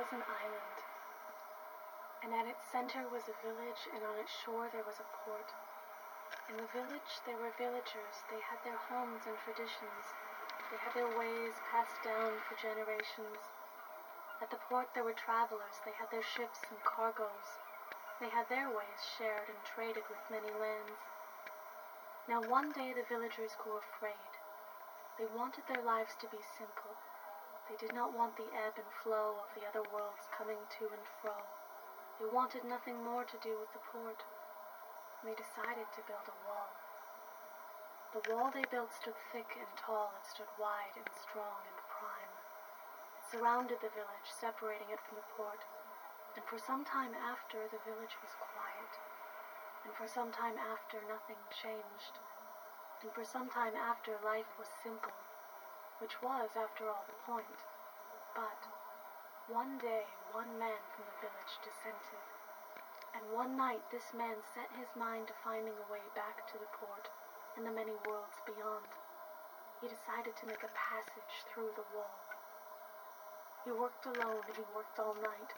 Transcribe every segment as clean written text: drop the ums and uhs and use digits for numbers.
was an island, and at its center was a village, and on its shore there was a port. In the village there were villagers. They had their homes and traditions. They had their ways passed down for generations. At the port there were travelers. They had their ships and cargoes. They had their ways shared and traded with many lands. Now one day the villagers grew afraid. They wanted their lives to be simple. They did not want the ebb and flow of the other worlds coming to and fro. They wanted nothing more to do with the port. They decided to build a wall. The wall they built stood thick and tall. It stood wide and strong and prime. It surrounded the village, separating it from the port. And for some time after, the village was quiet. And for some time after, nothing changed. And for some time after, life was simple, which was, after all, the point. But one day, one man from the village dissented. And one night, this man set his mind to finding a way back to the port and the many worlds beyond. He decided to make a passage through the wall. He worked alone, and he worked all night.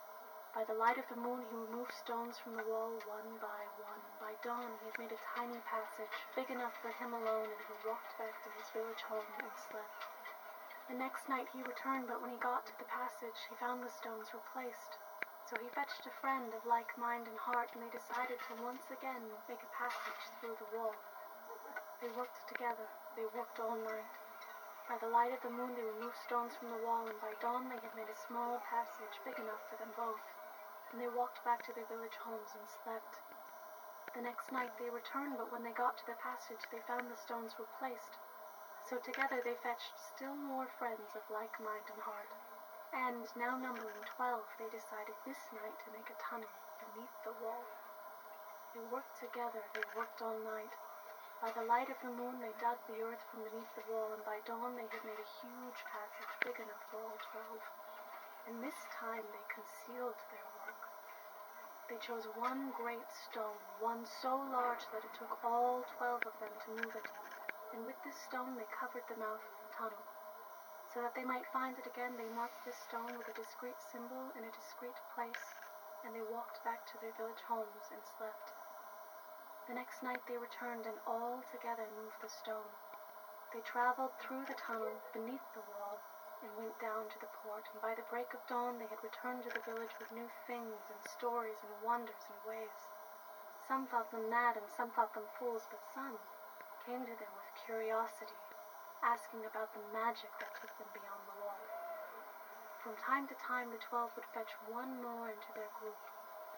By the light of the moon, he removed stones from the wall one by one. By dawn, he had made a tiny passage, big enough for him alone, and he walked back to his village home and slept. The next night he returned, but when he got to the passage, he found the stones replaced. So he fetched a friend of like mind and heart, and they decided to once again make a passage through the wall. They worked together. They worked all night. By the light of the moon, they removed stones from the wall, and by dawn they had made a small passage big enough for them both. And they walked back to their village homes and slept. The next night they returned, but when they got to the passage, they found the stones replaced. So together they fetched still more friends of like mind and heart. And, now numbering 12, they decided this night to make a tunnel beneath the wall. They worked together, they worked all night. By the light of the moon, they dug the earth from beneath the wall, and by dawn they had made a huge passage big enough for all 12. And this time they concealed their work. They chose one great stone, one so large that it took all 12 of them to move it. And with this stone they covered the mouth of the tunnel. So that they might find it again, they marked this stone with a discreet symbol in a discreet place, and they walked back to their village homes and slept. The next night they returned and all together moved the stone. They traveled through the tunnel beneath the wall and went down to the port, and by the break of dawn they had returned to the village with new things and stories and wonders and ways. Some thought them mad and some thought them fools, but some came to them with curiosity, asking about the magic that took them beyond the wall. From time to time, the 12 would fetch one more into their group,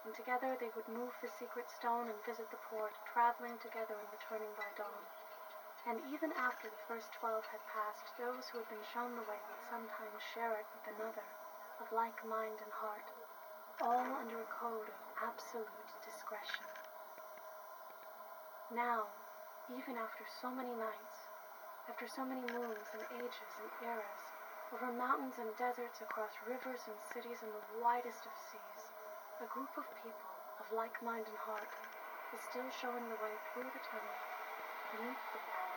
and together they would move the secret stone and visit the port, traveling together and returning by dawn. And even after the first 12 had passed, those who had been shown the way would sometimes share it with another, of like mind and heart, all under a code of absolute discretion. Now, even after so many nights, after so many moons and ages and eras, over mountains and deserts, across rivers and cities and the widest of seas, a group of people of like mind and heart is still showing the way through the tunnel, beneath the wall,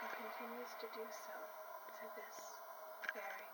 and continues to do so to this very